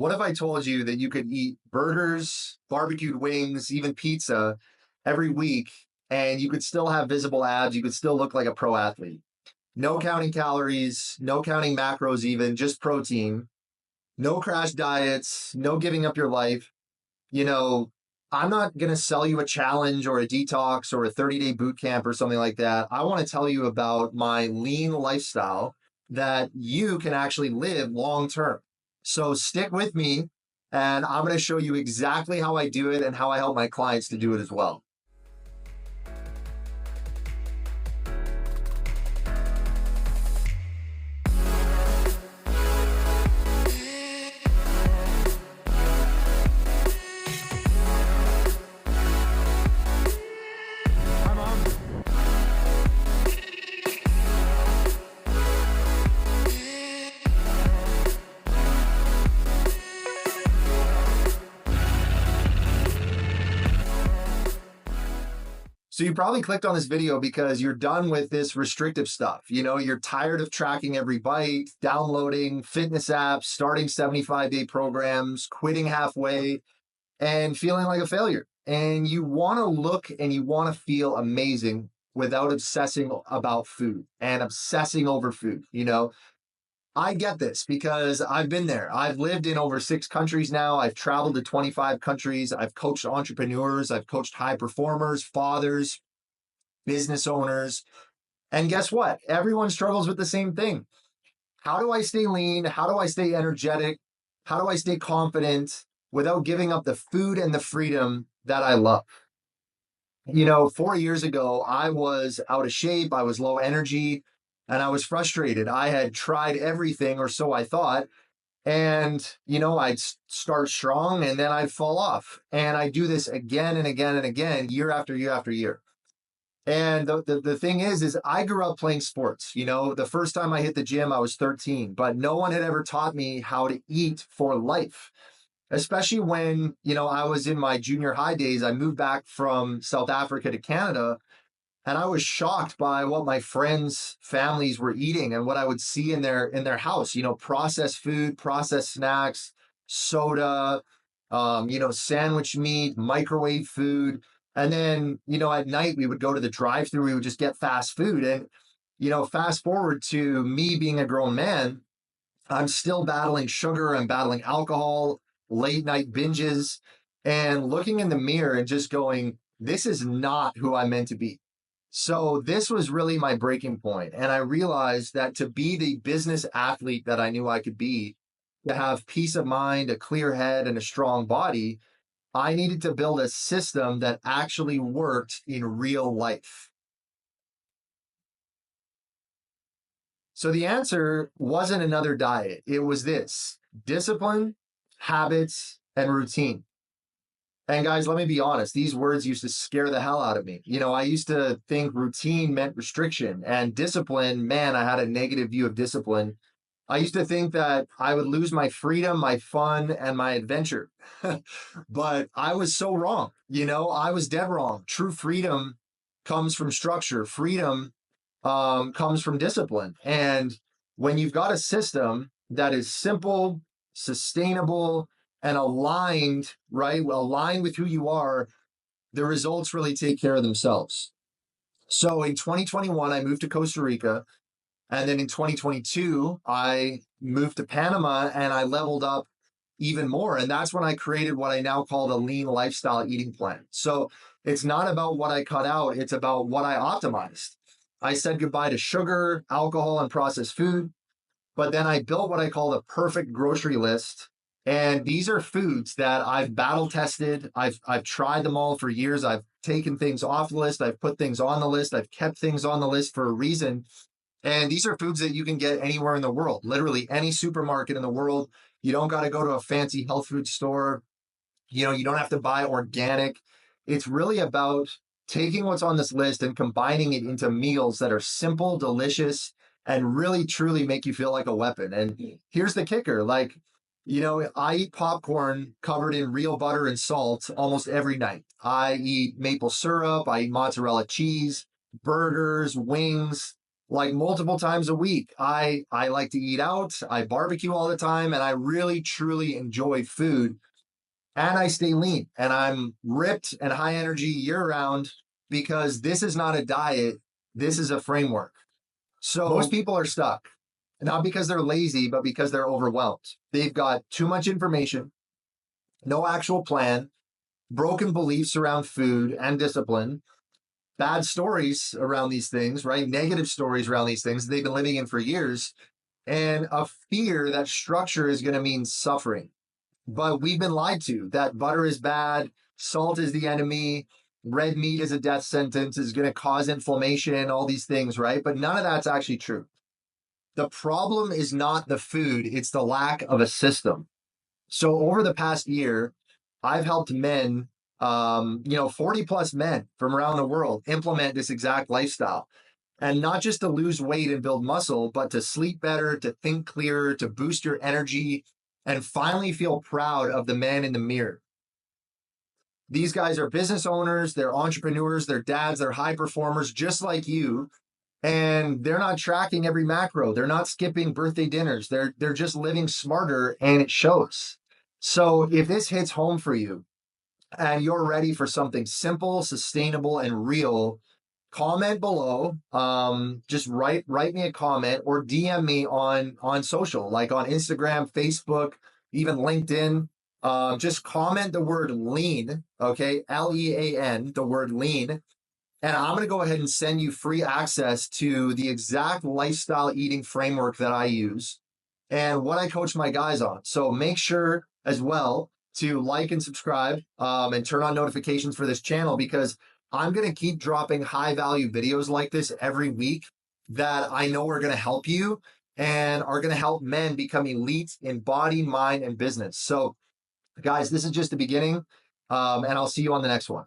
What if I told you that you could eat burgers, barbecued wings, even pizza every week, and you could still have visible abs? You could still look like a pro athlete. No counting calories, no counting macros, even just protein, no crash diets, no giving up your life. You know, I'm not going to sell you a challenge or a detox or a 30-day boot camp or something like that. I want to tell you about my lean lifestyle that you can actually live long term. So stick with me, and I'm going to show you exactly how I do it and how I help my clients to do it as well. So you probably clicked on this video because you're done with this restrictive stuff. You're tired of tracking every bite, downloading fitness apps, starting 75-day programs, quitting halfway, and feeling like a failure. And you want to look and you want to feel amazing without obsessing about food and obsessing over food. I get this because I've been there. I've lived in over 6 countries now. I've traveled to 25 countries. I've coached entrepreneurs. I've coached high performers, fathers, business owners. And guess what? Everyone struggles with the same thing. How do I stay lean? How do I stay energetic? How do I stay confident without giving up the food and the freedom that I love? 4 years ago, I was out of shape. I was low energy and I was frustrated. I had tried everything, or so I thought. And, I'd start strong and then I'd fall off. And I do this again and again and again, year after year after year. And the thing is I grew up playing sports. The first time I hit the gym, I was 13, but no one had ever taught me how to eat for life. Especially when, I was in my junior high days. I moved back from South Africa to Canada, and I was shocked by what my friends' families were eating and what I would see in their house, processed food, processed snacks, soda, sandwich meat, microwave food. And then, at night we would go to the drive-thru, we would just get fast food. And, fast forward to me being a grown man, I'm still battling sugar, I'm battling alcohol, late night binges, and looking in the mirror and just going, this is not who I'm meant to be. So this was really my breaking point. And I realized that to be the business athlete that I knew I could be, to have peace of mind, a clear head, and a strong body, I needed to build a system that actually worked in real life. So the answer wasn't another diet. It was this: discipline, habits, and routine. And guys, let me be honest, these words used to scare the hell out of me. I used to think routine meant restriction, and discipline, man, I had a negative view of discipline. I used to think that I would lose my freedom, my fun, and my adventure. But I was so wrong. I was dead wrong. True freedom comes from structure. Freedom comes from discipline. And when you've got a system that is simple, sustainable, and aligned, right? Well, aligned with who you are, the results really take care of themselves. So in 2021, I moved to Costa Rica. And then in 2022, I moved to Panama and I leveled up even more. And that's when I created what I now call the lean lifestyle eating plan. So it's not about what I cut out, it's about what I optimized. I said goodbye to sugar, alcohol, and processed food. But then I built what I call the perfect grocery list. And these are foods that I've battle tested. I've tried them all for years. I've taken things off the list. I've put things on the list. I've kept things on the list for a reason. And these are foods that you can get anywhere in the world, literally any supermarket in the world. You don't got to go to a fancy health food store. You don't have to buy organic. It's really about taking what's on this list and combining it into meals that are simple, delicious, and really truly make you feel like a weapon. And here's the kicker. I eat popcorn covered in real butter and salt almost every night. I eat maple syrup. I eat mozzarella cheese, burgers, wings. like multiple times a week. I like to eat out. I barbecue all the time, and I really truly enjoy food. And I stay lean, and I'm ripped and high energy year round because this is not a diet. This is a framework. So most people are stuck, not because they're lazy, but because they're overwhelmed. They've got too much information, no actual plan, broken beliefs around food and discipline, bad stories around these things, right? Negative stories around these things they've been living in for years, and a fear that structure is going to mean suffering. But we've been lied to that butter is bad, salt is the enemy, red meat is a death sentence, is going to cause inflammation, all these things, right? But none of that's actually true. The problem is not the food, it's the lack of a system. So over the past year, I've helped men, 40 plus men from around the world implement this exact lifestyle. And not just to lose weight and build muscle, but to sleep better, to think clearer, to boost your energy, and finally feel proud of the man in the mirror. These guys are business owners, they're entrepreneurs, they're dads, they're high performers, just like you. And they're not tracking every macro. They're not skipping birthday dinners. They're just living smarter, and it shows. So if this hits home for you and you're ready for something simple, sustainable, and real, comment below. Just write me a comment or DM me on social, like on Instagram, Facebook, even LinkedIn. Just comment the word lean, okay? LEAN, the word lean. And I'm going to go ahead and send you free access to the exact lifestyle eating framework that I use and what I coach my guys on. So make sure as well to like and subscribe, and turn on notifications for this channel, because I'm going to keep dropping high value videos like this every week that I know are going to help you and are going to help men become elite in body, mind, and business. So guys, this is just the beginning. And I'll see you on the next one.